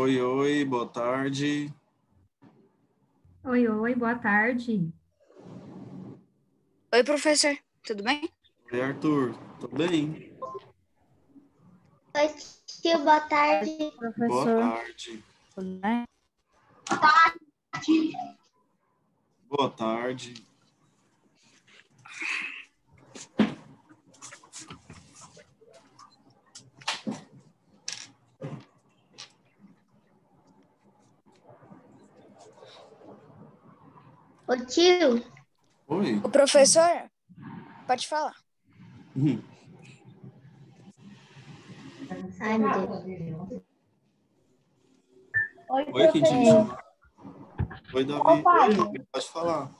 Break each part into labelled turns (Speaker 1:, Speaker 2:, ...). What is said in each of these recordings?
Speaker 1: Oi, oi, boa tarde.
Speaker 2: Oi, oi, boa tarde.
Speaker 3: Oi, professor, tudo bem?
Speaker 1: Oi, Arthur, tudo bem?
Speaker 4: Oi, tio, boa tarde.
Speaker 1: Boa
Speaker 2: Professor.
Speaker 1: tarde.
Speaker 3: Tudo bem?
Speaker 1: Boa tarde.
Speaker 4: Ô, tio,
Speaker 1: Oi.
Speaker 3: O professor, pode falar.
Speaker 4: ai meu Deus.
Speaker 5: Oi,
Speaker 1: Oi, quem te
Speaker 5: professor.
Speaker 1: chama? Oi, Davi.
Speaker 5: Ô, Fábio.
Speaker 1: Oi, pode falar.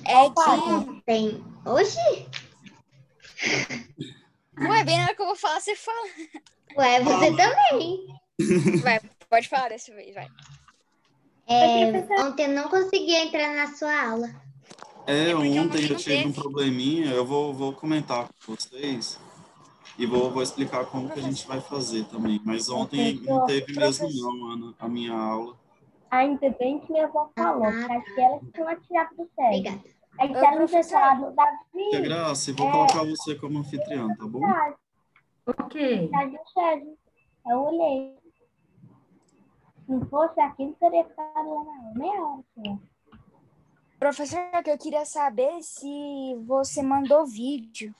Speaker 3: É
Speaker 5: Fábio.
Speaker 3: que...
Speaker 4: Tem. Oxi!
Speaker 3: Ué, bem na hora que eu vou falar, você fala.
Speaker 4: Ué, você também.
Speaker 3: Vai, pode falar dessa vez, vai.
Speaker 4: Ontem eu não consegui entrar na sua aula.
Speaker 1: É,
Speaker 3: porque
Speaker 1: ontem
Speaker 3: ontem
Speaker 1: eu
Speaker 3: não
Speaker 1: tive um
Speaker 3: teve.
Speaker 1: probleminha, eu vou comentar com vocês e vou explicar como que a gente vai fazer também. Mas ontem não teve mesmo
Speaker 3: Professor.
Speaker 1: não, Ana, a minha aula.
Speaker 5: Ainda bem que minha avó falou, que acho que ela tinha tirado do sério.
Speaker 4: Obrigada.
Speaker 5: Aí
Speaker 3: Ô,
Speaker 5: se ela não ter
Speaker 3: professor.
Speaker 5: falado,
Speaker 1: Tia
Speaker 5: Davi,
Speaker 1: Graça, eu vou colocar você como anfitriã, tá bom?
Speaker 2: Ok.
Speaker 5: tá de chefe. Eu olhei. Se não fosse aqui, não teria ficado lá na aula. Meia hora, senhor.
Speaker 3: Professor, que eu queria saber se você mandou vídeo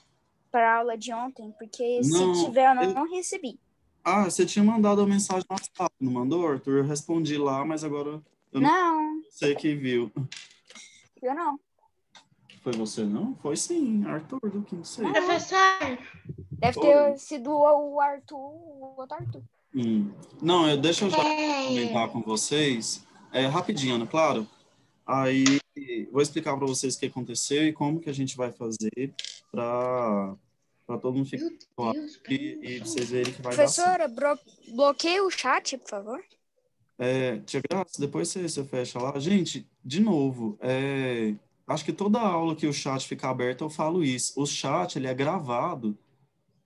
Speaker 3: para a aula de ontem, porque se
Speaker 1: Não,
Speaker 3: tiver, eu não recebi.
Speaker 1: Ah, você tinha mandado a mensagem no WhatsApp, não mandou, Arthur? Eu respondi lá, mas agora eu não
Speaker 3: Não,
Speaker 1: sei quem viu.
Speaker 3: eu não.
Speaker 1: Foi você, não? Foi sim, Arthur, do que não sei.
Speaker 3: Não.
Speaker 4: Professor,
Speaker 3: Deve
Speaker 1: Oi.
Speaker 3: ter sido o Arthur, o outro Arthur.
Speaker 1: Não, deixa eu já comentar com vocês. Rapidinho, Ana, claro. Aí, vou explicar para vocês o que aconteceu e como que a gente vai fazer para todo mundo ficar
Speaker 4: meu Deus,
Speaker 1: e vocês verem que vai dar certo.
Speaker 3: Professora, bloqueie o chat, por favor.
Speaker 1: Tia Graça, depois você fecha lá. Gente, de novo, acho que toda aula que o chat ficar aberto eu falo isso. O chat, ele é gravado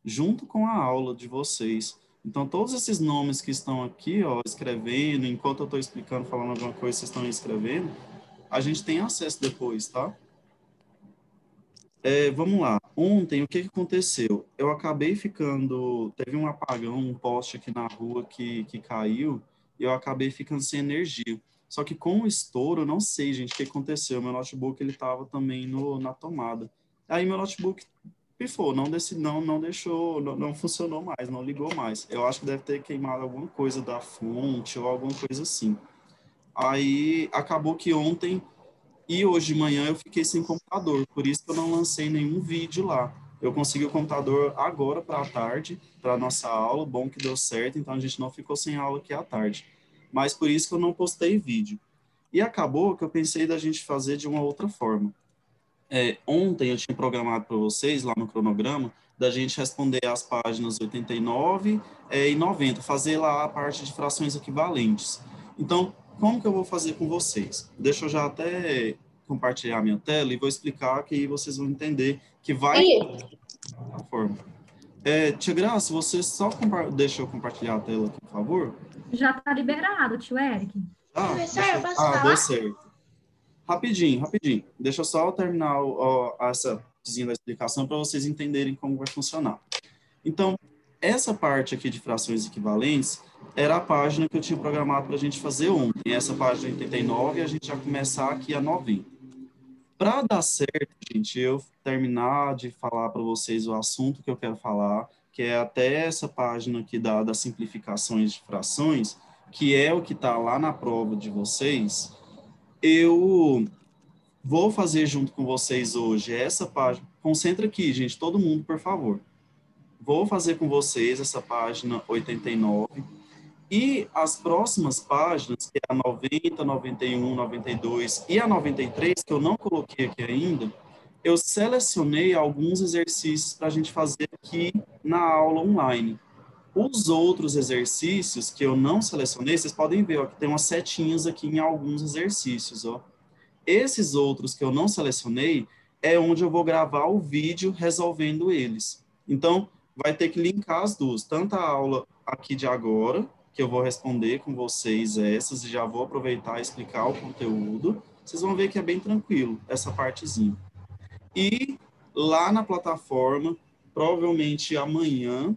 Speaker 1: junto com a aula de vocês. Então, todos esses nomes que estão aqui, ó, escrevendo, enquanto eu estou explicando, falando alguma coisa, vocês estão escrevendo, a gente tem acesso depois, tá? Vamos lá. Ontem, o que aconteceu? Eu acabei ficando... Teve um apagão, um poste aqui na rua que caiu, e eu acabei ficando sem energia. Só que com o estouro, eu não sei, gente, o que aconteceu. Meu notebook, ele estava também na tomada. Aí meu notebook pifou, não deixou, não funcionou mais, não ligou mais. Eu acho que deve ter queimado alguma coisa da fonte ou alguma coisa assim. Aí acabou que ontem e hoje de manhã eu fiquei sem computador, por isso que eu não lancei nenhum vídeo lá. Eu consegui o computador agora para a tarde, para a nossa aula, bom que deu certo, então a gente não ficou sem aula aqui à tarde. Mas por isso que eu não postei vídeo. E acabou que eu pensei da gente fazer de uma outra forma. Ontem eu tinha programado para vocês, lá no cronograma, da gente responder as páginas 89 e 90, fazer lá a parte de frações equivalentes. Então, como que eu vou fazer com vocês? Deixa eu já até compartilhar minha tela e vou explicar que aí vocês vão entender que vai da forma. Tia Graça, você só deixa eu compartilhar a tela aqui, por favor?
Speaker 2: Já está liberado, tio Eric.
Speaker 4: Professor, eu posso
Speaker 1: deu
Speaker 4: falar?
Speaker 1: certo. Rapidinho. Deixa eu só terminar essa vizinha da explicação para vocês entenderem como vai funcionar. Então, essa parte aqui de frações equivalentes era a página que eu tinha programado para a gente fazer ontem. Essa página 89, a gente já começar aqui a 90. Para dar certo, gente, eu terminar de falar para vocês o assunto que eu quero falar, que é até essa página aqui das simplificações de frações, que é o que está lá na prova de vocês, eu vou fazer junto com vocês hoje essa página. Concentra aqui, gente, todo mundo, por favor. Vou fazer com vocês essa página 89 e as próximas páginas, que é a 90, 91, 92 e a 93, que eu não coloquei aqui ainda, eu selecionei alguns exercícios para a gente fazer aqui na aula online. Os outros exercícios que eu não selecionei, vocês podem ver, ó, que tem umas setinhas aqui em alguns exercícios, ó. Esses outros que eu não selecionei é onde eu vou gravar o vídeo resolvendo eles. Então, vai ter que linkar as duas, tanto a aula aqui de agora, que eu vou responder com vocês essas e já vou aproveitar e explicar o conteúdo. Vocês vão ver que é bem tranquilo essa partezinha. E lá na plataforma, provavelmente amanhã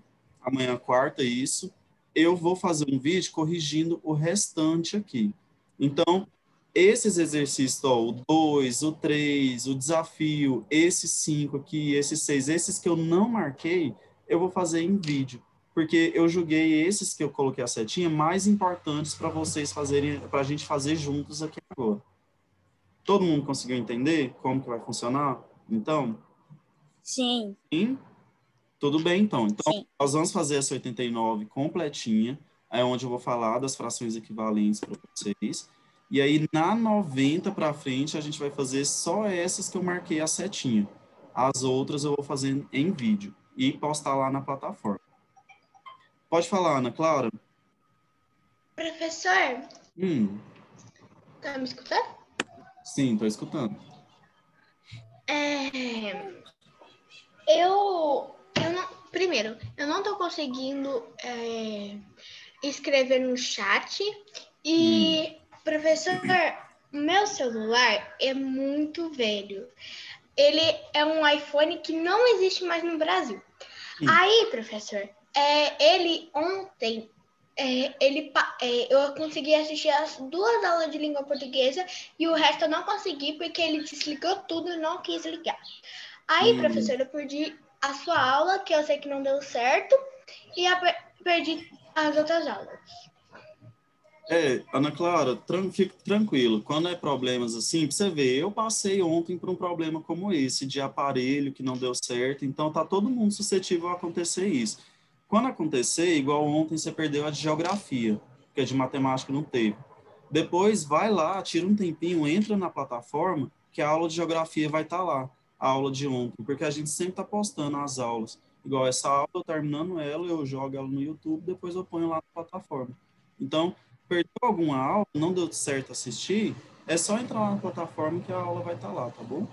Speaker 1: quarta isso, eu vou fazer um vídeo corrigindo o restante aqui. Então, esses exercícios, ó, o 2, o 3, o desafio, esses 5 aqui, esses 6, esses que eu não marquei, eu vou fazer em vídeo. Porque eu julguei esses que eu coloquei a setinha mais importantes para vocês fazerem, para a gente fazer juntos aqui agora. Todo mundo conseguiu entender como que vai funcionar? Então?
Speaker 3: Sim.
Speaker 1: Sim? Tudo bem, então. Então,
Speaker 3: Sim.
Speaker 1: nós vamos fazer essa 89 completinha, é onde eu vou falar das frações equivalentes para vocês. E aí, na 90 para frente, a gente vai fazer só essas que eu marquei a setinha. As outras eu vou fazer em vídeo e postar lá na plataforma. Pode falar, Ana Clara?
Speaker 4: Professor, tá me escutando?
Speaker 1: Sim, estou escutando.
Speaker 4: Primeiro, eu não tô conseguindo escrever no chat. E, professor, meu celular é muito velho. Ele é um iPhone que não existe mais no Brasil. Aí, professor, ele ontem, eu consegui assistir as 2 aulas de língua portuguesa e o resto eu não consegui porque ele desligou tudo e não quis ligar. Aí, professor, eu perdi a sua aula, que eu sei que não deu certo, e perdi as outras aulas.
Speaker 1: Ana Clara, fique tranquilo. Quando é problemas assim, pra você ver, eu passei ontem por um problema como esse, de aparelho que não deu certo, então tá todo mundo suscetível a acontecer isso. Quando acontecer, igual ontem você perdeu a de geografia, porque a de matemática não teve. Depois vai lá, tira um tempinho, entra na plataforma, que a aula de geografia vai estar lá, a aula de ontem, porque a gente sempre tá postando as aulas. Igual essa aula, eu terminando ela, eu jogo ela no YouTube, depois eu ponho lá na plataforma. Então, perdeu alguma aula, não deu certo assistir, é só entrar lá na plataforma que a aula vai estar lá, tá bom?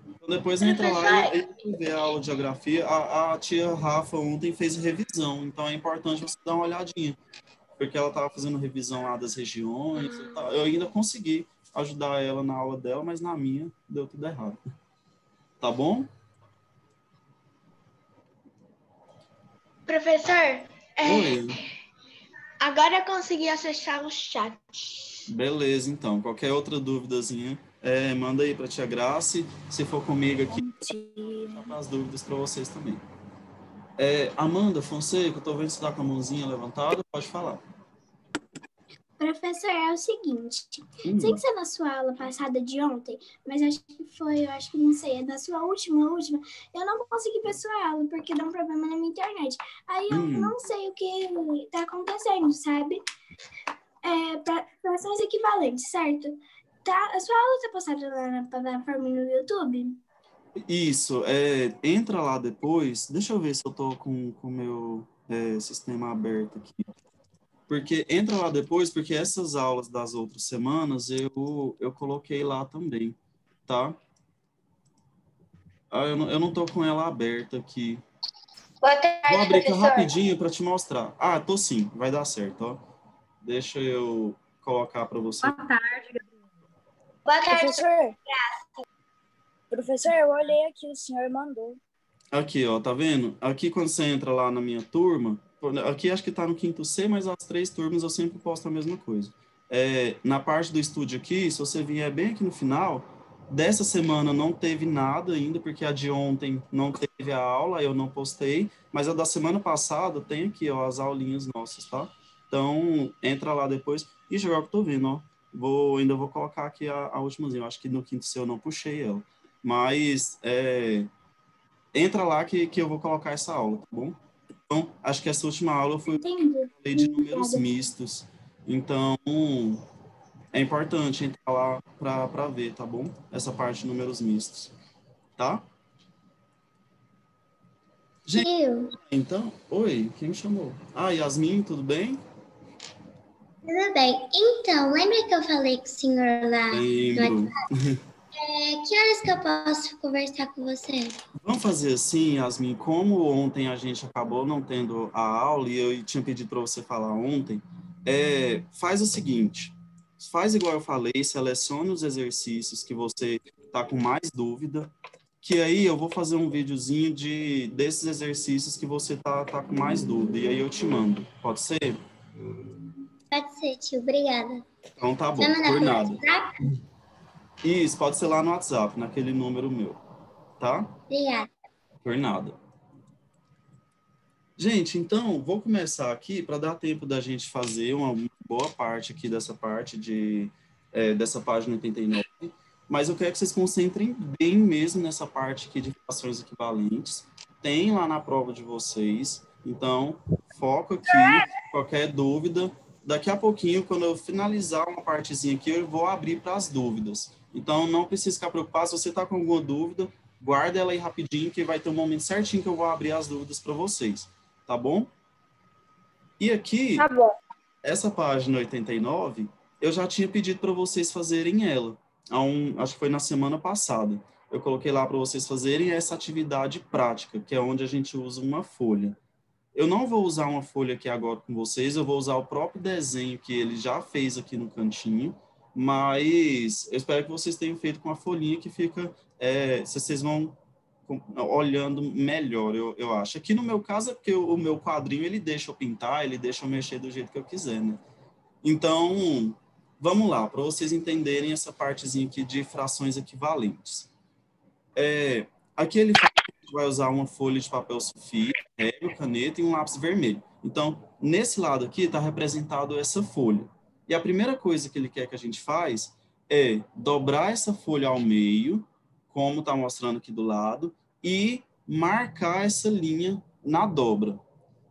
Speaker 1: Então depois entra lá e vê a aula de geografia. A tia Rafa ontem fez revisão, então é importante você dar uma olhadinha, porque ela estava fazendo revisão lá das regiões e tal. Eu ainda consegui ajudar ela na aula dela, mas na minha deu tudo errado. Tá bom?
Speaker 4: Professor,
Speaker 1: Oi.
Speaker 4: Agora eu consegui acessar o chat.
Speaker 1: Beleza, então. Qualquer outra dúvidazinha, manda aí para a tia Grace. Se for comigo aqui, vou as dúvidas para vocês também. Amanda Fonseca, eu estou vendo se dá com a mãozinha levantada, pode falar.
Speaker 6: Professor, é o seguinte, sei que você na sua aula passada de ontem, mas acho que não sei, na sua última, eu não consegui ver sua aula porque deu um problema na minha internet. Aí eu não sei o que está acontecendo, sabe? Frações equivalentes, certo? A sua aula está postada lá na plataforma no YouTube?
Speaker 1: Isso, entra lá depois, deixa eu ver se eu estou com o meu sistema aberto aqui. Porque entra lá depois, porque essas aulas das outras semanas eu coloquei lá também, tá? Eu não tô com ela aberta aqui.
Speaker 4: Boa tarde,
Speaker 1: vou abrir aqui
Speaker 4: professor.
Speaker 1: rapidinho para te mostrar. Tô sim, vai dar certo, ó. Deixa eu colocar para você.
Speaker 2: Boa tarde, Gabriel.
Speaker 4: Boa tarde,
Speaker 3: Professor. Professor, eu olhei aqui, o senhor mandou.
Speaker 1: Aqui, ó, tá vendo? Aqui quando você entra lá na minha turma, aqui acho que tá no 5º C, mas as 3 turmas eu sempre posto a mesma coisa. Na parte do estúdio aqui, se você vier bem aqui no final, dessa semana não teve nada ainda, porque a de ontem não teve a aula, eu não postei, mas a da semana passada tem aqui, ó, as aulinhas nossas, tá? Então, entra lá depois. Ixi, agora que eu tô vendo, ó. Ainda vou colocar aqui a últimazinha, eu acho que no 5º C eu não puxei ela. Mas, entra lá que eu vou colocar essa aula, tá bom? Então, acho que essa última aula foi de números mistos. Então, é importante entrar lá para ver, tá bom? Essa parte de números mistos, tá? Gente, então, oi, quem me chamou? Yasmin, tudo bem?
Speaker 4: Tudo bem. Então, lembra que eu falei com o senhor lá?
Speaker 1: Lembro.
Speaker 7: Que horas que eu posso conversar com você?
Speaker 1: Vamos fazer assim, Yasmin, como ontem a gente acabou não tendo a aula e eu tinha pedido para você falar ontem, faz o seguinte, faz igual eu falei, selecione os exercícios que você está com mais dúvida, que aí eu vou fazer um videozinho desses exercícios que você tá com mais dúvida, e aí eu te mando. Pode ser?
Speaker 7: Pode ser, tio. Obrigada.
Speaker 1: Então tá bom,
Speaker 7: Vai mandar
Speaker 1: por
Speaker 7: pelo
Speaker 1: nada.
Speaker 7: WhatsApp?
Speaker 1: Isso, pode ser lá no WhatsApp, naquele número meu, tá?
Speaker 7: Obrigada.
Speaker 1: Por nada. Gente, então, vou começar aqui para dar tempo da gente fazer uma boa parte aqui dessa parte dessa página 89, mas eu quero que vocês concentrem bem mesmo nessa parte aqui de frações equivalentes. Tem lá na prova de vocês, então, foco aqui, qualquer dúvida. Daqui a pouquinho, quando eu finalizar uma partezinha aqui, eu vou abrir para as dúvidas. Então, não precisa ficar preocupado, se você está com alguma dúvida, guarda ela aí rapidinho, que vai ter um momento certinho que eu vou abrir as dúvidas para vocês. Tá bom? E aqui,
Speaker 3: Tá bom.
Speaker 1: essa página 89, eu já tinha pedido para vocês fazerem ela. Acho que foi na semana passada. Eu coloquei lá para vocês fazerem essa atividade prática, que é onde a gente usa uma folha. Eu não vou usar uma folha aqui agora com vocês, eu vou usar o próprio desenho que ele já fez aqui no cantinho, mas eu espero que vocês tenham feito com a folhinha que fica, vocês vão olhando melhor, eu acho. Aqui no meu caso é porque o meu quadrinho, ele deixa eu pintar, ele deixa eu mexer do jeito que eu quiser, né? Então, vamos lá, para vocês entenderem essa partezinha aqui de frações equivalentes. Aqui ele fala que a gente vai usar uma folha de papel sulfite, régua, caneta e um lápis vermelho. Então, nesse lado aqui está representado essa folha. E a primeira coisa que ele quer que a gente faz é dobrar essa folha ao meio, como está mostrando aqui do lado, e marcar essa linha na dobra.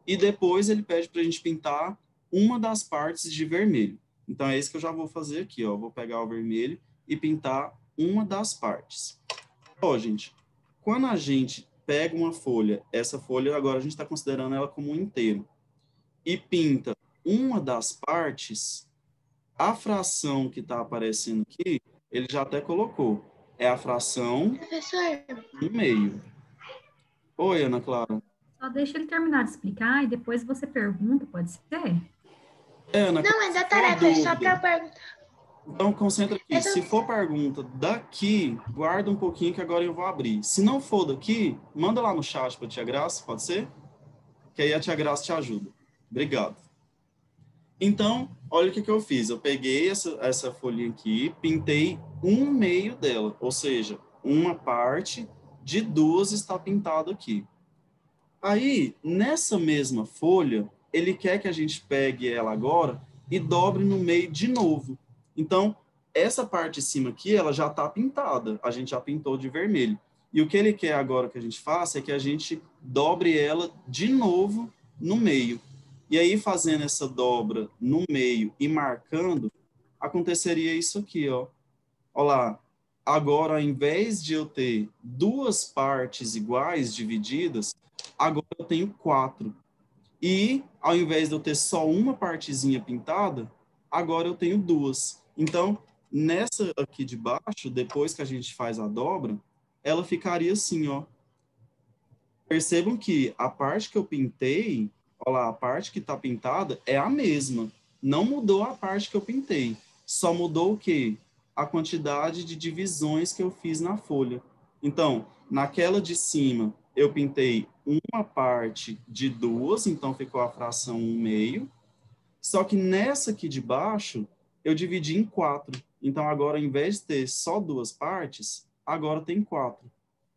Speaker 1: E depois ele pede para a gente pintar uma das partes de vermelho. Então, é isso que eu já vou fazer aqui, ó. Vou pegar o vermelho e pintar uma das partes. Ó, gente, quando a gente pega uma folha, essa folha agora a gente está considerando ela como um inteiro, e pinta uma das partes, a fração que está aparecendo aqui, ele já até colocou. É a fração
Speaker 4: Professor,
Speaker 1: 1/2. Oi, Ana Clara.
Speaker 2: Só deixa ele terminar de explicar e depois você pergunta, pode ser?
Speaker 1: Ana,
Speaker 4: não, mas a
Speaker 1: se for
Speaker 4: tarefa é só
Speaker 1: dúvida,
Speaker 4: para perguntar.
Speaker 1: então concentra aqui.
Speaker 4: Essa-
Speaker 1: Se for pergunta daqui, guarda um pouquinho que agora eu vou abrir. Se não for daqui, manda lá no chat para a tia Graça, pode ser? Que aí a tia Graça te ajuda. Obrigado. Então, olha o que eu fiz. Eu peguei essa folhinha aqui, pintei 1/2 dela, ou seja, uma parte de 2 está pintado aqui. Aí, nessa mesma folha, ele quer que a gente pegue ela agora e dobre no meio de novo. Então, essa parte de cima aqui, ela já está pintada. A gente já pintou de vermelho. E o que ele quer agora que a gente faça é que a gente dobre ela de novo no meio. E aí, fazendo essa dobra no meio e marcando, aconteceria isso aqui, ó. Olha lá. Agora, ao invés de eu ter 2 partes iguais divididas, agora eu tenho 4. E, ao invés de eu ter só uma partezinha pintada, agora eu tenho 2. Então, nessa aqui de baixo, depois que a gente faz a dobra, ela ficaria assim, ó. Percebam que a parte que eu pintei, olha lá, a parte que está pintada é a mesma. Não mudou a parte que eu pintei. Só mudou o quê? A quantidade de divisões que eu fiz na folha. Então, naquela de cima, eu pintei uma parte de 2, então ficou a fração 1/2. Só que nessa aqui de baixo, eu dividi em 4. Então, agora, ao invés de ter só 2 partes, agora tem 4.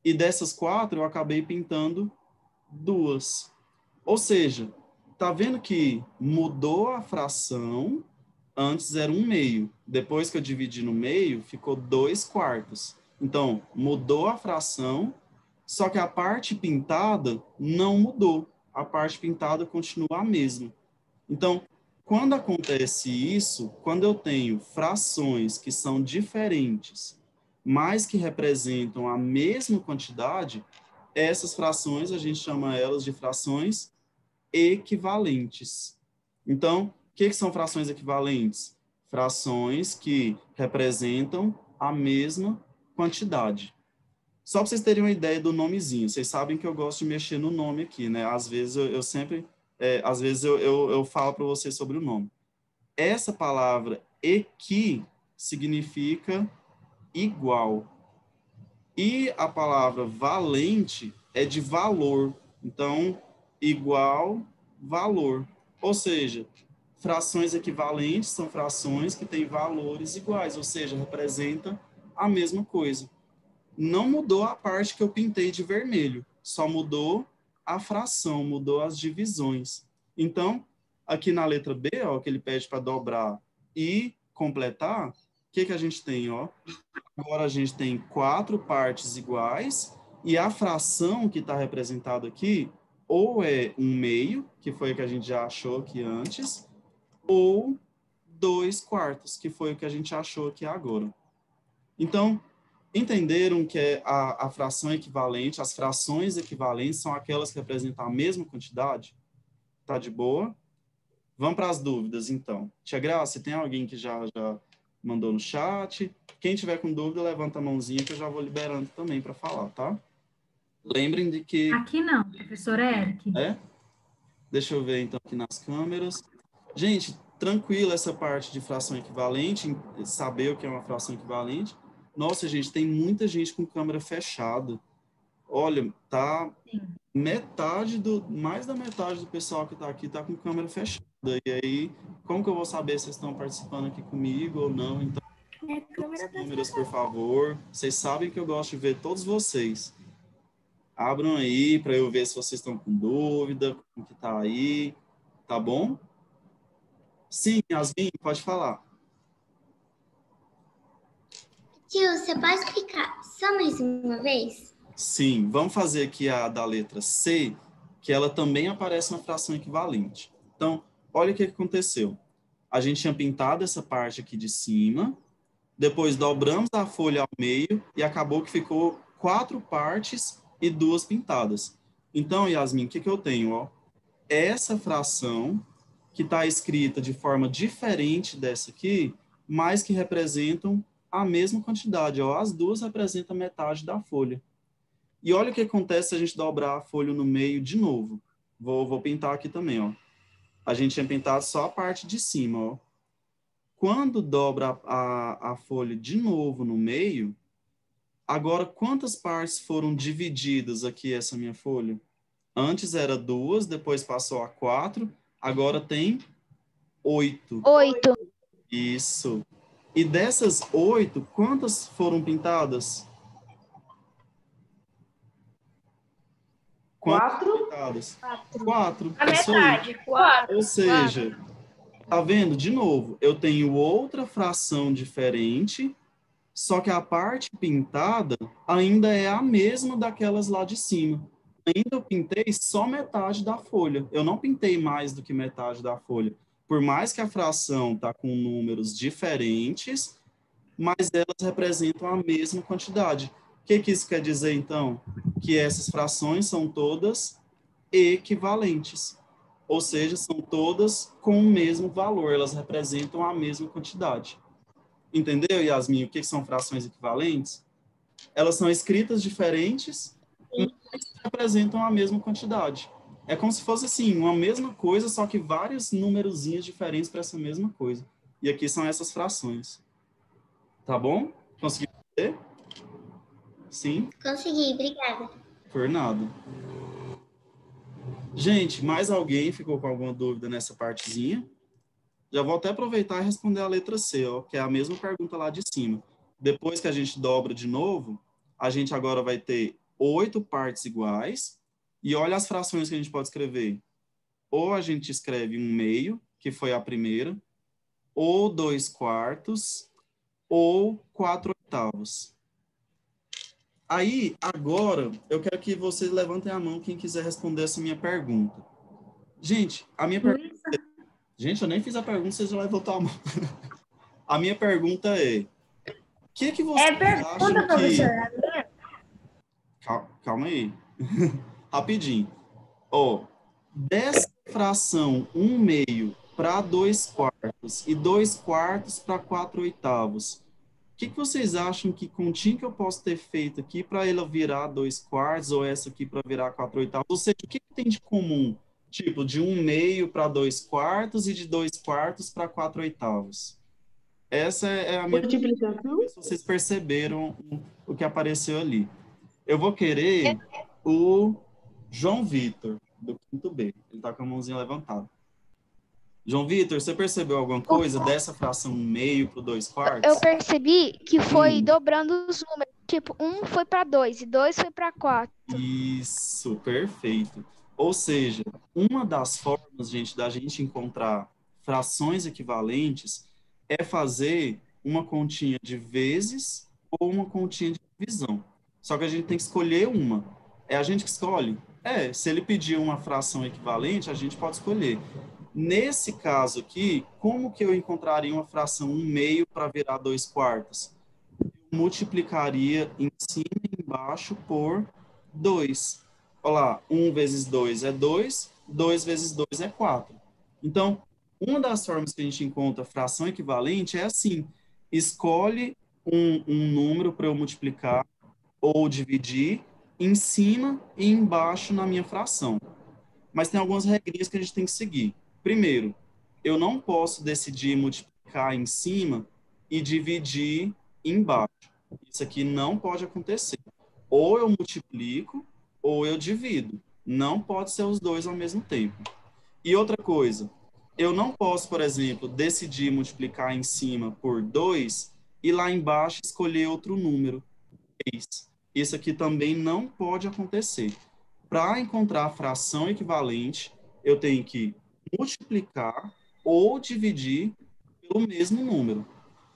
Speaker 1: E dessas 4, eu acabei pintando 2. Ou seja, tá vendo que mudou a fração, antes era 1/2. Depois que eu dividi no meio, ficou 2/4. Então, mudou a fração, só que a parte pintada não mudou. A parte pintada continua a mesma. Então, quando acontece isso, quando eu tenho frações que são diferentes, mas que representam a mesma quantidade, essas frações a gente chama elas de frações equivalentes. Então, o que são frações equivalentes? Frações que representam a mesma quantidade. Só para vocês terem uma ideia do nomezinho. Vocês sabem que eu gosto de mexer no nome aqui, né? Às vezes eu sempre... às vezes eu falo para vocês sobre o nome. Essa palavra equi significa igual. E a palavra valente é de valor. Então, igual, valor. Ou seja, frações equivalentes são frações que têm valores iguais, ou seja, representam a mesma coisa. Não mudou a parte que eu pintei de vermelho, só mudou a fração, mudou as divisões. Então, aqui na letra B, ó, que ele pede para dobrar e completar, o que a gente tem? Ó? Agora a gente tem 4 partes iguais e a fração que está representada aqui ou é 1/2, que foi o que a gente já achou aqui antes, ou 2/4, que foi o que a gente achou aqui agora. Então, entenderam que a fração equivalente, as frações equivalentes são aquelas que representam a mesma quantidade? Tá de boa? Vamos para as dúvidas, então. Tia Graça, tem alguém que já mandou no chat? Quem tiver com dúvida, levanta a mãozinha que eu já vou liberando também para falar, tá? Lembrem de que...
Speaker 2: Aqui não, professor Eric.
Speaker 1: É? Deixa eu ver, então, aqui nas câmeras. Gente, tranquilo essa parte de fração equivalente, saber o que é uma fração equivalente. Nossa, gente, tem muita gente com câmera fechada. Olha, tá mais da metade do pessoal que tá aqui tá com câmera fechada. E aí, como que eu vou saber se vocês estão participando aqui comigo ou não? Então, câmeras, por favor. Vocês sabem que eu gosto de ver todos vocês. Abram aí para eu ver se vocês estão com dúvida, como que tá aí. Tá bom? Sim, Yasmin, pode falar.
Speaker 7: Tio, você pode explicar só mais uma vez?
Speaker 1: Sim, vamos fazer aqui a da letra C, que ela também aparece uma fração equivalente. Então, olha o que aconteceu. A gente tinha pintado essa parte aqui de cima, depois dobramos a folha ao meio e acabou que ficou 4 partes e 2 pintadas. Então, Yasmin, o que eu tenho? Ó? Essa fração que está escrita de forma diferente dessa aqui, mas que representam a mesma quantidade. Ó? As duas representam metade da folha. E olha o que acontece se a gente dobrar a folha no meio de novo. Vou pintar aqui também. Ó. A gente tinha pintado só a parte de cima. Ó. Quando dobra a folha de novo no meio, agora quantas partes foram divididas aqui essa minha folha? Antes era 2, depois passou a 4, agora tem 8.
Speaker 3: 8.
Speaker 1: Isso. E dessas 8, quantas foram pintadas?
Speaker 8: 4.
Speaker 1: Pintadas? 4.
Speaker 8: A metade. 4.
Speaker 1: Ou seja, tá vendo? De novo, eu tenho outra fração diferente, só que a parte pintada ainda é a mesma daquelas lá de cima. Ainda eu pintei só metade da folha. Eu não pintei mais do que metade da folha. Por mais que a fração tá com números diferentes, mas elas representam a mesma quantidade. O que isso quer dizer, então? Que essas frações são todas equivalentes. Ou seja, são todas com o mesmo valor. Elas representam a mesma quantidade. Entendeu, Yasmin? O que são frações equivalentes? Elas são escritas diferentes, mas representam a mesma quantidade. É como se fosse assim, uma mesma coisa, só que vários numerozinhos diferentes para essa mesma coisa. E aqui são essas frações. Tá bom? Conseguiu entender? Sim?
Speaker 7: Consegui, obrigada.
Speaker 1: Por nada. Gente, mais alguém ficou com alguma dúvida nessa partezinha? Já vou até aproveitar e responder a letra C, ó, que é a mesma pergunta lá de cima. Depois que a gente dobra de novo, a gente agora vai ter 8 partes iguais. E olha as frações que a gente pode escrever. Ou a gente escreve 1/2, que foi a primeira, ou 2/4, ou 4/8. Aí, agora, eu quero que vocês levantem a mão quem quiser responder essa minha pergunta. Gente, a minha pergunta... Gente, eu nem fiz a pergunta, vocês já levantaram a mão. A minha pergunta é... O que vocês acham que... Calma aí. Rapidinho. Ó, dessa fração 1/2 para 2/4 e 2/4 para 4/8, o que vocês acham que continha que eu posso ter feito aqui para ela virar 2/4 ou essa aqui para virar 4/8? Ou seja, o que tem de comum? Tipo, de 1/2 para 2/4 e de 2/4 para 4/8. Essa é a minha...
Speaker 8: Multiplicação?
Speaker 1: Se vocês perceberam o que apareceu ali. Eu vou querer o João Vitor, do quinto B. Ele está com a mãozinha levantada. João Vitor, você percebeu alguma coisa dessa fração 1/2 para 2/4?
Speaker 9: Eu percebi que foi dobrando os números. Tipo, 1 foi para 2 e 2 foi para 4.
Speaker 1: Isso, perfeito. Ou seja, uma das formas, gente, da gente encontrar frações equivalentes é fazer uma continha de vezes ou uma continha de divisão. Só que a gente tem que escolher uma. É a gente que escolhe? Se ele pedir uma fração equivalente, a gente pode escolher. Nesse caso aqui, como que eu encontraria uma fração 1/2 para virar 2/4? Eu multiplicaria em cima e embaixo por 2. Olha lá, 1 vezes 2 é 2, 2 vezes 2 é 4. Então, uma das formas que a gente encontra fração equivalente é assim: escolhe um número para eu multiplicar ou dividir em cima e embaixo na minha fração. Mas tem algumas regrinhas que a gente tem que seguir. Primeiro, eu não posso decidir multiplicar em cima e dividir embaixo. Isso aqui não pode acontecer. Ou eu multiplico ou eu divido. Não pode ser os dois ao mesmo tempo. E outra coisa, eu não posso, por exemplo, decidir multiplicar em cima por 2 e lá embaixo escolher outro número, 3. Isso aqui também não pode acontecer. Para encontrar a fração equivalente, eu tenho que multiplicar ou dividir pelo mesmo número.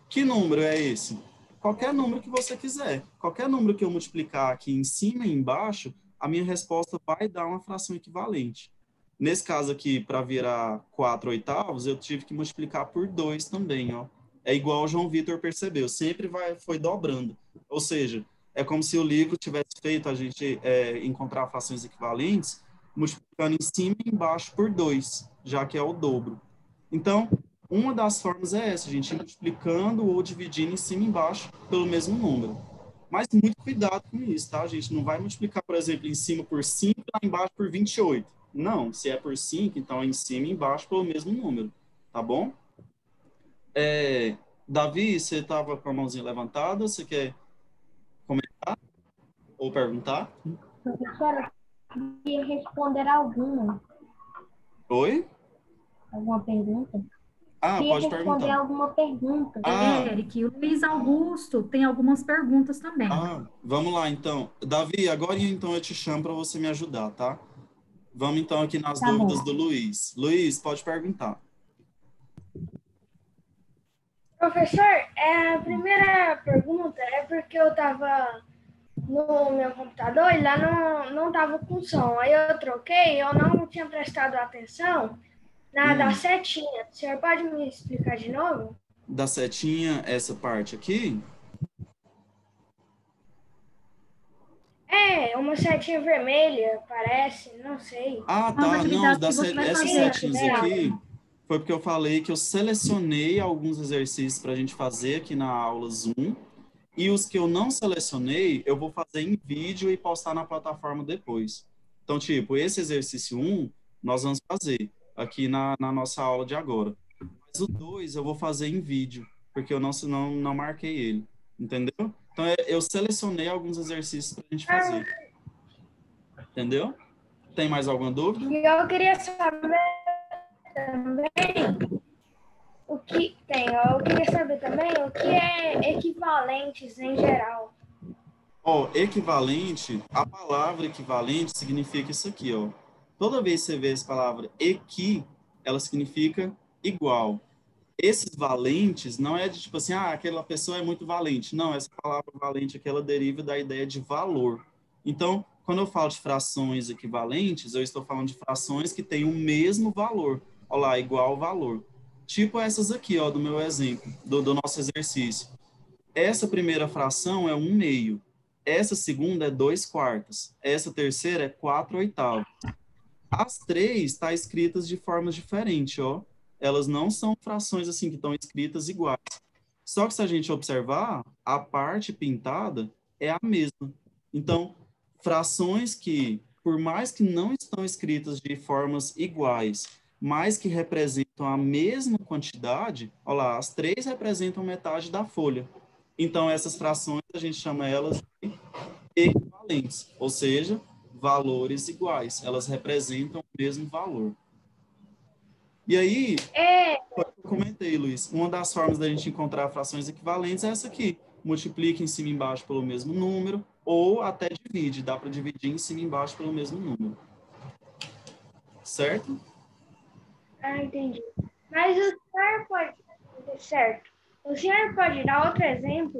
Speaker 1: Que número é esse? Qualquer número que você quiser. Qualquer número que eu multiplicar aqui em cima e embaixo, a minha resposta vai dar uma fração equivalente. Nesse caso aqui, para virar 4/8, eu tive que multiplicar por 2 também, ó. É igual o João Vitor percebeu, sempre foi dobrando. Ou seja, é como se o livro tivesse feito a gente encontrar frações equivalentes, multiplicando em cima e embaixo por 2, já que é o dobro. Então, uma das formas é essa, a gente ir multiplicando ou dividindo em cima e embaixo pelo mesmo número. Mas muito cuidado com isso, tá? A gente não vai multiplicar, por exemplo, em cima por 5 e lá embaixo por 28. Não, se é por 5, então é em cima e embaixo pelo mesmo número, tá bom? Davi, você estava com a mãozinha levantada, você quer comentar ou perguntar?
Speaker 5: Professora, eu queria responder alguma.
Speaker 1: Oi?
Speaker 5: Alguma pergunta?
Speaker 1: Pode
Speaker 5: responder
Speaker 1: perguntar.
Speaker 5: alguma pergunta.
Speaker 2: Eric, o Luiz Augusto tem algumas perguntas também.
Speaker 1: Vamos lá, então. Davi, agora então eu te chamo para você me ajudar, tá? Vamos então aqui nas dúvidas do Luiz. Luiz, pode perguntar.
Speaker 10: Professor, a primeira pergunta é porque eu estava no meu computador e lá não estava com som. Aí eu troquei, eu não tinha prestado atenção da setinha. O senhor pode me explicar de novo?
Speaker 1: Da setinha, essa parte aqui?
Speaker 10: Uma setinha vermelha, parece, não sei.
Speaker 1: Tá. Não, essas setinhas aqui foi porque eu falei que eu selecionei alguns exercícios para a gente fazer aqui na aula Zoom. E os que eu não selecionei, eu vou fazer em vídeo e postar na plataforma depois. Então, tipo, esse exercício 1, nós vamos fazer aqui na nossa aula de agora. Mas o 2 eu vou fazer em vídeo, porque eu não marquei ele. Entendeu? Então, eu selecionei alguns exercícios para a gente fazer. Entendeu? Tem mais alguma dúvida?
Speaker 10: E eu queria saber também o que é equivalentes em geral.
Speaker 1: Equivalente, a palavra equivalente significa isso aqui, ó. Toda vez que você vê essa palavra equi, ela significa igual. Esses valentes não é de tipo assim, aquela pessoa é muito valente. Não, essa palavra valente aqui, ela deriva da ideia de valor. Então, quando eu falo de frações equivalentes, eu estou falando de frações que têm o mesmo valor. Olha lá, igual valor. Tipo essas aqui, ó, do meu exemplo, do nosso exercício. Essa primeira fração é 1/2. Essa segunda é 2/4. Essa terceira é 4/8. As três estão escritas de formas diferentes, ó. Elas não são frações assim que estão escritas iguais. Só que se a gente observar, a parte pintada é a mesma. Então, frações que, por mais que não estão escritas de formas iguais, mas que representam a mesma quantidade, olha lá, as três representam metade da folha. Então, essas frações, a gente chama elas de equivalentes, ou seja, valores iguais. Elas representam o mesmo valor. E aí, eu comentei, Luiz, uma das formas da gente encontrar frações equivalentes é essa aqui. Multiplica em cima e embaixo pelo mesmo número, ou até divide. Dá para dividir em cima e embaixo pelo mesmo número. Certo?
Speaker 10: Ah, entendi. Mas o senhor pode... Certo. O senhor pode dar outro exemplo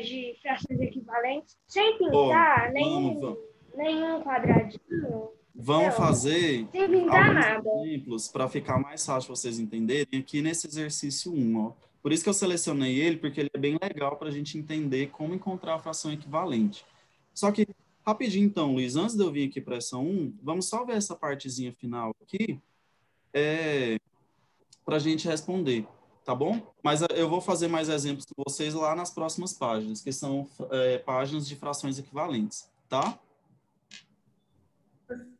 Speaker 10: de frações equivalentes sem pintar nenhum quadradinho?
Speaker 1: Vamos fazer
Speaker 10: sem pintar nada.
Speaker 1: exemplos para ficar mais fácil vocês entenderem aqui nesse exercício 1. Ó. Por isso que eu selecionei ele, porque ele é bem legal para a gente entender como encontrar a fração equivalente. Só que, rapidinho então, Luiz, antes de eu vir aqui para essa 1, vamos só ver essa partezinha final aqui para a gente responder, tá bom? Mas eu vou fazer mais exemplos com vocês lá nas próximas páginas, que são páginas de frações equivalentes, tá?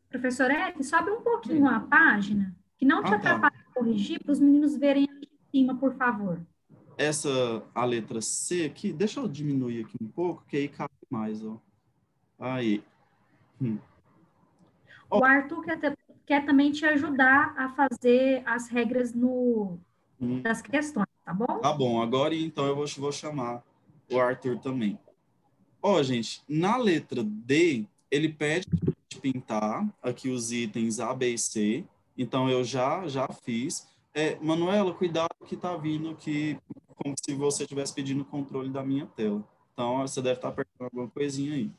Speaker 2: Professor Ed, sobe um pouquinho a página, que não te atrapalha corrigir, para os meninos verem aqui em cima, por favor.
Speaker 1: A letra C aqui, deixa eu diminuir aqui um pouco, que aí cabe mais, ó. Aí.
Speaker 2: O Arthur quer também te ajudar a fazer as regras das questões, tá bom?
Speaker 1: Tá bom, agora então eu vou chamar o Arthur também. Ó, gente, na letra D, ele pede para gente pintar aqui os itens A, B e C. Então, eu já fiz. Manuela, cuidado que tá vindo aqui, como se você estivesse pedindo o controle da minha tela. Então, você deve estar apertando alguma coisinha aí.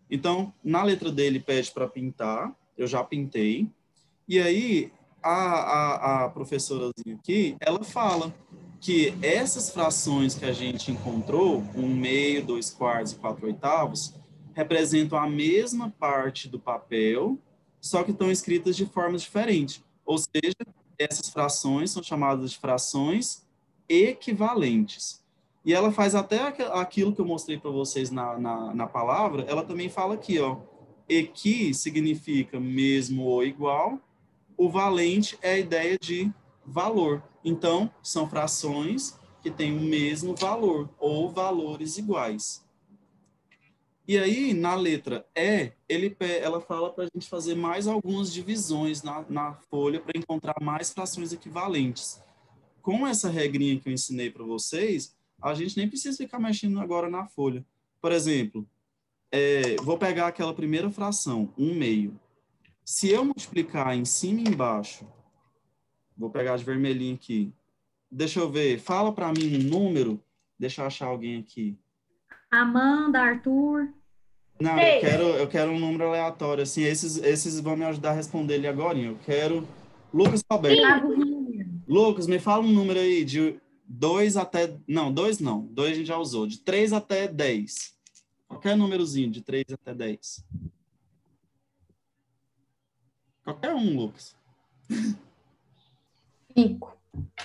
Speaker 1: Então, na letra D, ele pede para pintar. Eu já pintei. E aí, a professorazinha aqui, ela fala que essas frações que a gente encontrou, 1/2, 2/4 e 4/8, representam a mesma parte do papel, só que estão escritas de formas diferentes. Ou seja, essas frações são chamadas de frações equivalentes. E ela faz até aquilo que eu mostrei para vocês na palavra, ela também fala aqui, ó, equi significa mesmo ou igual, o valente é a ideia de valor. Então, são frações que têm o mesmo valor, ou valores iguais. E aí, na letra E, ela fala para a gente fazer mais algumas divisões na folha para encontrar mais frações equivalentes. Com essa regrinha que eu ensinei para vocês, a gente nem precisa ficar mexendo agora na folha. Por exemplo, vou pegar aquela primeira fração, 1/2. Se eu multiplicar em cima e embaixo, vou pegar de vermelhinho aqui. Deixa eu ver, fala para mim um número. Deixa eu achar alguém aqui.
Speaker 2: Amanda, Arthur.
Speaker 1: Não, eu quero um número aleatório. Assim, esses vão me ajudar a responder ele agora. Eu quero... Lucas Alberto. Lucas, me fala um número aí de 2 até... Não, 2 não. 2 a gente já usou. De 3 até 10. Qualquer númerozinho de 3 até 10. Qualquer um, Lucas.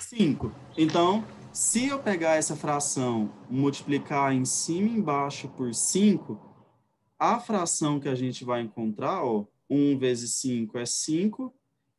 Speaker 1: 5. Então, se eu pegar essa fração, multiplicar em cima e embaixo por 5, a fração que a gente vai encontrar, ó, 1 vezes 5 é 5,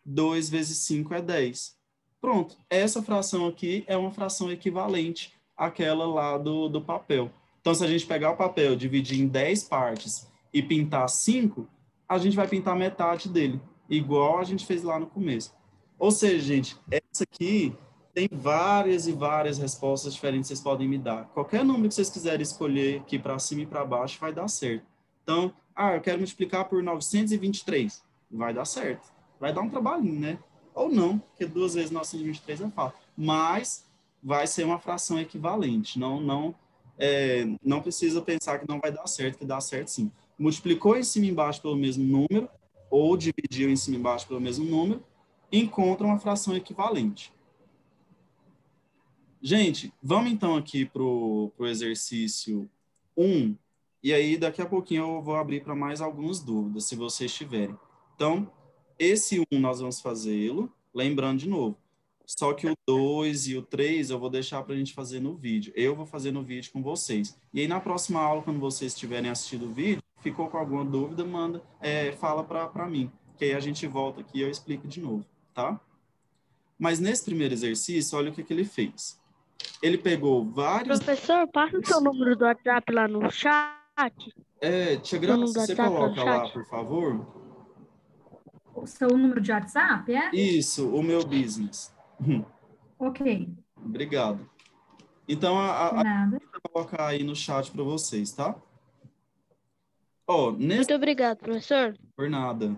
Speaker 1: 2 vezes 5 é 10. Pronto, essa fração aqui é uma fração equivalente àquela lá do papel. Então, se a gente pegar o papel, dividir em 10 partes e pintar 5, a gente vai pintar metade dele, igual a gente fez lá no começo. Ou seja, gente, essa aqui tem várias e várias respostas diferentes que vocês podem me dar. Qualquer número que vocês quiserem escolher aqui para cima e para baixo vai dar certo. Então, eu quero multiplicar por 923. Vai dar certo. Vai dar um trabalhinho, né? Ou não, porque 2 vezes 923 é fácil. Mas vai ser uma fração equivalente. Não precisa pensar que não vai dar certo, que dá certo sim. Multiplicou em cima e embaixo pelo mesmo número, ou dividiu em cima e embaixo pelo mesmo número, encontra uma fração equivalente. Gente, vamos então aqui para o exercício 1, e aí daqui a pouquinho eu vou abrir para mais algumas dúvidas, se vocês tiverem. Então, esse 1 nós vamos fazê-lo, lembrando de novo, só que o 2 e o 3 eu vou deixar para a gente fazer no vídeo. Eu vou fazer no vídeo com vocês. E aí, na próxima aula, quando vocês tiverem assistido o vídeo, ficou com alguma dúvida, fala para mim, que aí a gente volta aqui e eu explico de novo, tá? Mas nesse primeiro exercício, olha o que ele fez. Ele pegou vários...
Speaker 8: Professor, passa o seu número do WhatsApp lá no chat.
Speaker 1: Tia Graça, você coloca lá, por favor?
Speaker 2: O seu número de WhatsApp, é?
Speaker 1: Isso, o meu business.
Speaker 2: Ok.
Speaker 1: Obrigado. Então,
Speaker 2: Nada.
Speaker 1: vou colocar aí no chat para vocês, tá?
Speaker 8: Muito obrigado, professor.
Speaker 1: Por nada.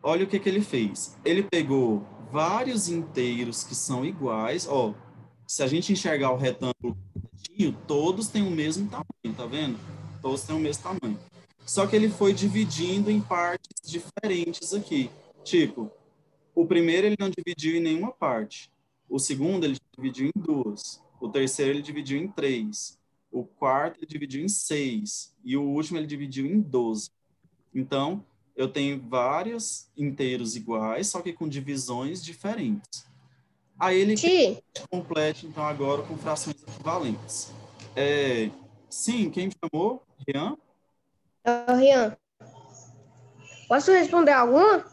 Speaker 1: Olha o que ele fez. Ele pegou vários inteiros que são iguais. Se a gente enxergar o retângulo, todos têm o mesmo tamanho, tá vendo? Todos têm o mesmo tamanho. Só que ele foi dividindo em partes diferentes aqui. Tipo, o primeiro ele não dividiu em nenhuma parte. O segundo ele dividiu em 2. O terceiro ele dividiu em 3. O quarto ele dividiu em 6. E o último ele dividiu em 12. Então, eu tenho vários inteiros iguais, só que com divisões diferentes. Aí ele complete, então, agora com frações equivalentes. Sim, quem me chamou? Rian?
Speaker 11: É o Rian. Posso responder alguma?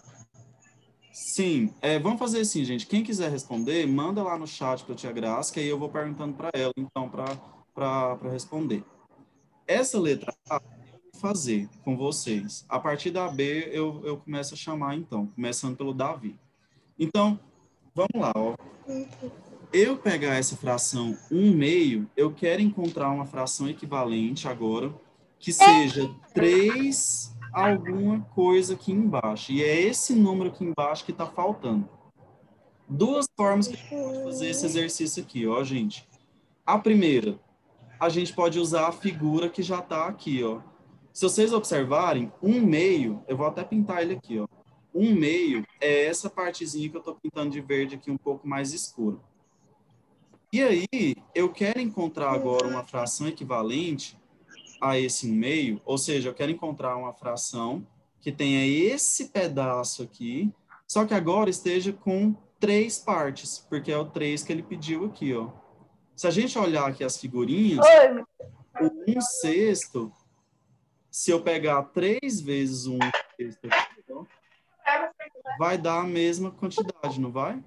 Speaker 1: Sim. Vamos fazer assim, gente. Quem quiser responder, manda lá no chat para a tia Graça, que aí eu vou perguntando para ela, então, para responder. Essa letra A, eu vou fazer com vocês. A partir da B, eu começo a chamar, então, começando pelo Davi. Então, vamos lá, ó. Eu pegar essa fração 1/2, eu quero encontrar uma fração equivalente agora, que seja 3 alguma coisa aqui embaixo. E é esse número aqui embaixo que está faltando. Duas formas que a gente pode fazer esse exercício aqui, ó, gente. A primeira, a gente pode usar a figura que já está aqui, ó. Se vocês observarem, 1/2, eu vou até pintar ele aqui, ó. 1/2 é essa partezinha que eu estou pintando de verde aqui um pouco mais escuro. E aí, eu quero encontrar agora uma fração equivalente a esse 1/2, ou seja, eu quero encontrar uma fração que tenha esse pedaço aqui, só que agora esteja com 3 partes, porque é o 3 que ele pediu aqui, ó. Se a gente olhar aqui as figurinhas, o 1/6, se eu pegar 3 vezes o 1/6 aqui, ó, vai dar a mesma quantidade, não vai?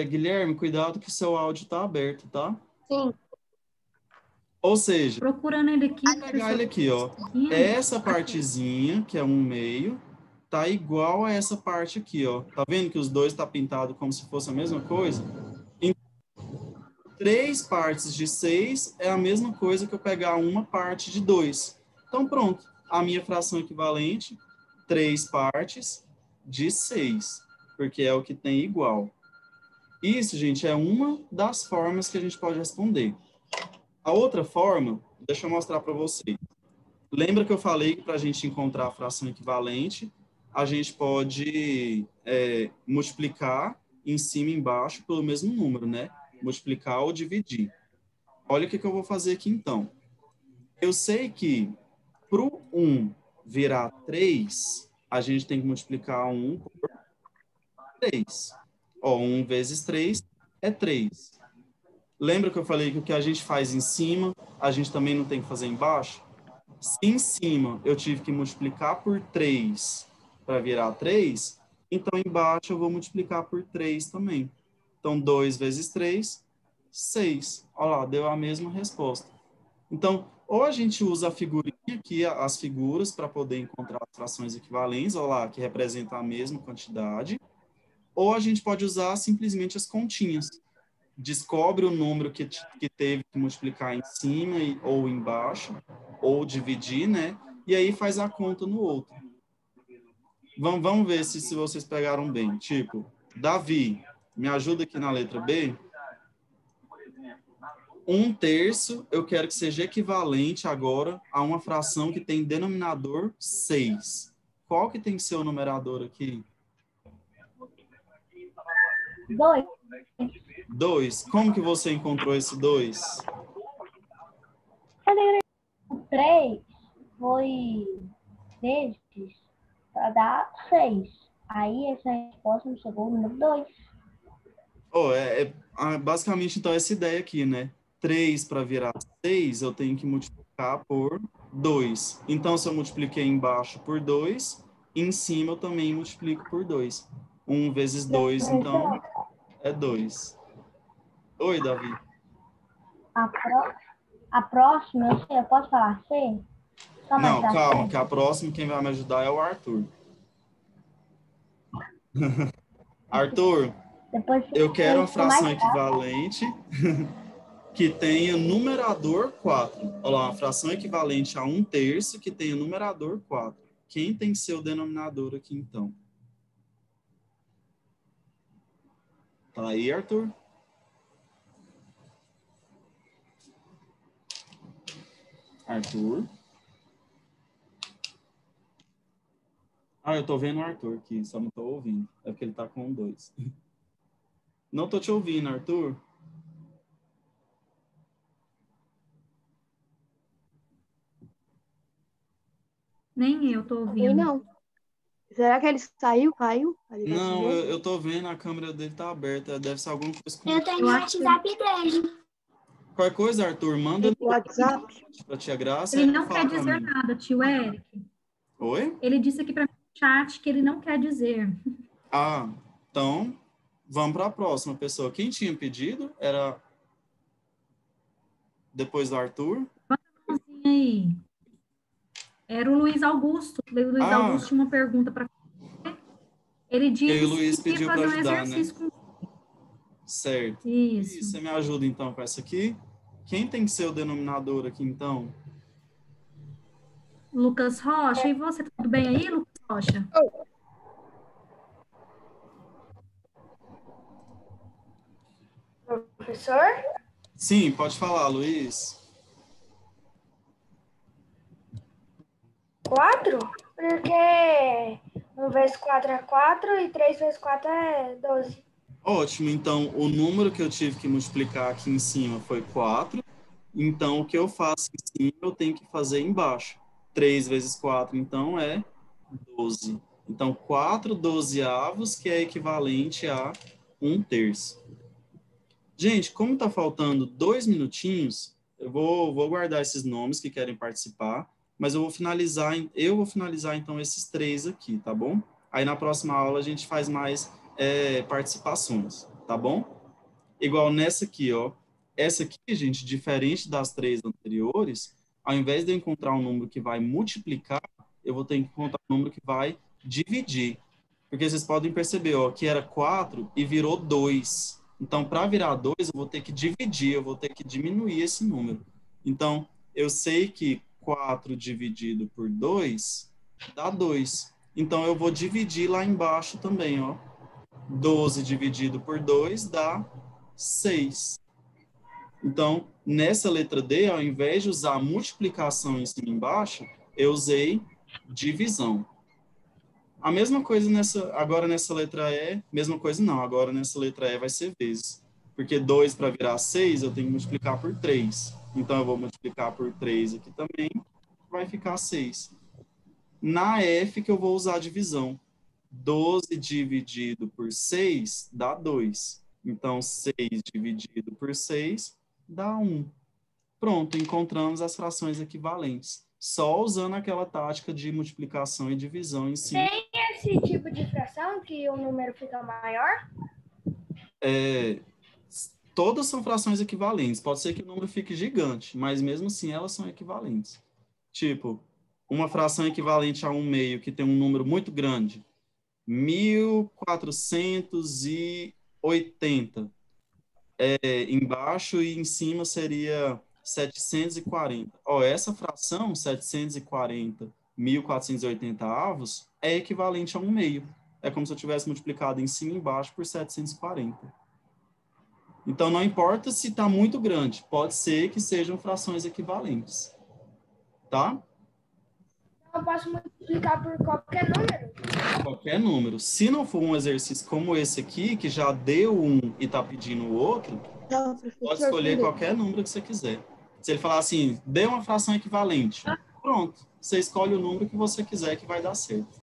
Speaker 1: Guilherme, cuidado que seu áudio está aberto, tá?
Speaker 11: Sim.
Speaker 1: Ou seja,
Speaker 2: procurando ele aqui.
Speaker 1: Vou pegar ele aqui, ó. Essa partezinha, que é 1/2, tá igual a essa parte aqui, ó. Tá vendo que os dois tá pintado como se fosse a mesma coisa? Então, 3 partes de 6 é a mesma coisa que eu pegar uma parte de 2. Então, pronto. A minha fração equivalente, 3 partes de 6, porque é o que tem igual. Isso, gente, é uma das formas que a gente pode responder. A outra forma, deixa eu mostrar para vocês. Lembra que eu falei que para a gente encontrar a fração equivalente, a gente pode multiplicar em cima e embaixo pelo mesmo número, né? Multiplicar ou dividir. Olha o que eu vou fazer aqui, então. Eu sei que para o 1 virar 3, a gente tem que multiplicar 1 por 3. 1 vezes 3 é 3. Lembra que eu falei que o que a gente faz em cima, a gente também não tem que fazer embaixo? Se em cima eu tive que multiplicar por 3 para virar 3, então embaixo eu vou multiplicar por 3 também. Então, 2 vezes 3, 6. Olha lá, deu a mesma resposta. Então, ou a gente usa a figurinha aqui, as figuras, para poder encontrar as frações equivalentes, olha lá, que representam a mesma quantidade, ou a gente pode usar simplesmente as continhas. Descobre o número que teve que multiplicar em cima ou embaixo, ou dividir, né? E aí faz a conta no outro. Vamos ver se vocês pegaram bem. Tipo, Davi, me ajuda aqui na letra B. 1/3 eu quero que seja equivalente agora a uma fração que tem denominador 6. Qual que tem que ser o numerador aqui?
Speaker 5: 2.
Speaker 1: 2. Como que você encontrou esse 2?
Speaker 5: O 3 foi destes para dar 6. Aí essa resposta me chegou o número 2.
Speaker 1: Basicamente, então, essa ideia aqui, né? 3 para virar 6, eu tenho que multiplicar por 2. Então, se eu multipliquei embaixo por 2, em cima eu também multiplico por 2. 1 vezes 2, então, é 2. Oi, Davi.
Speaker 5: A próxima, eu posso falar C?
Speaker 1: Não, calma, que a próxima quem vai me ajudar é o Arthur. Arthur, eu quero uma fração equivalente que tenha numerador 4. Olha lá, uma fração equivalente a 1/3 que tenha numerador 4. Quem tem que ser o denominador aqui, então? Tá aí, Arthur? Arthur? Eu tô vendo o Arthur aqui, só não tô ouvindo. É porque ele tá com 2. Não tô te ouvindo, Arthur.
Speaker 2: Nem eu tô ouvindo.
Speaker 8: Não. Será que ele saiu, caiu?
Speaker 1: Não, eu tô vendo, a câmera dele tá aberta. Deve ser alguma coisa com...
Speaker 6: Eu tenho o WhatsApp dele.
Speaker 1: Qualquer coisa, Arthur, manda no
Speaker 8: WhatsApp
Speaker 1: pra tia Graça.
Speaker 2: Ele não quer dizer nada, tio Eric.
Speaker 1: Oi?
Speaker 2: Ele disse aqui para mim no chat que ele não quer dizer.
Speaker 1: Então, vamos para a próxima pessoa. Quem tinha pedido era depois do Arthur?
Speaker 2: Aí. Era o Luiz Augusto. O Luiz Augusto tinha uma pergunta para você. Ele disse que ia fazer um exercício, né?
Speaker 1: Certo.
Speaker 2: Isso.
Speaker 1: Você me ajuda, então, com essa aqui? Quem tem que ser o denominador aqui, então?
Speaker 2: Lucas Rocha. E você, tudo bem aí, Lucas Rocha?
Speaker 10: Professor?
Speaker 1: Sim, pode falar, Luiz.
Speaker 10: 4? Porque 1 vezes 4 é 4 e 3 vezes 4 é 12.
Speaker 1: Ótimo, então o número que eu tive que multiplicar aqui em cima foi 4. Então o que eu faço em cima eu tenho que fazer embaixo. 3 vezes 4, então, é 12. Então, 4/12, que é equivalente a 1/3. Gente, como está faltando 2 minutinhos, eu vou guardar esses nomes que querem participar, mas eu vou finalizar então esses 3 aqui, tá bom? Aí na próxima aula a gente faz mais participações, tá bom? Igual nessa aqui, ó. Essa aqui, gente, diferente das 3 anteriores, ao invés de eu encontrar um número que vai multiplicar, eu vou ter que encontrar um número que vai dividir. Porque vocês podem perceber, ó, que era 4 e virou 2. Então, para virar 2, eu vou ter que dividir, eu vou ter que diminuir esse número. Então, eu sei que 4 dividido por 2 dá 2. Então, eu vou dividir lá embaixo também, ó. 12 dividido por 2 dá 6. Então, nessa letra D, ao invés de usar multiplicação em cima e embaixo, eu usei divisão. A mesma coisa agora nessa letra E, mesma coisa não, agora nessa letra E vai ser vezes. Porque 2 para virar 6, eu tenho que multiplicar por 3. Então, eu vou multiplicar por 3 aqui também, vai ficar 6. Na F que eu vou usar a divisão. 12 dividido por 6 dá 2. Então, 6 dividido por 6 dá 1. Pronto, encontramos as frações equivalentes. Só usando aquela tática de multiplicação e divisão em si.
Speaker 10: Tem esse tipo de fração que o número fica maior?
Speaker 1: Todas são frações equivalentes. Pode ser que o número fique gigante, mas mesmo assim elas são equivalentes. Tipo, uma fração equivalente a 1/2 que tem um número muito grande. 1480. Embaixo e em cima seria 740. Essa fração, 740, 1480 avos, é equivalente a 1/2. É como se eu tivesse multiplicado em cima e embaixo por 740. Então, não importa se está muito grande, pode ser que sejam frações equivalentes. Tá?
Speaker 10: Eu posso multiplicar por qualquer número?
Speaker 1: Qualquer número. Se não for um exercício como esse aqui, que já deu um e está pedindo o outro, pode escolher qualquer número que você quiser. Se ele falar assim, dê uma fração equivalente, pronto. Você escolhe o número que você quiser que vai dar certo.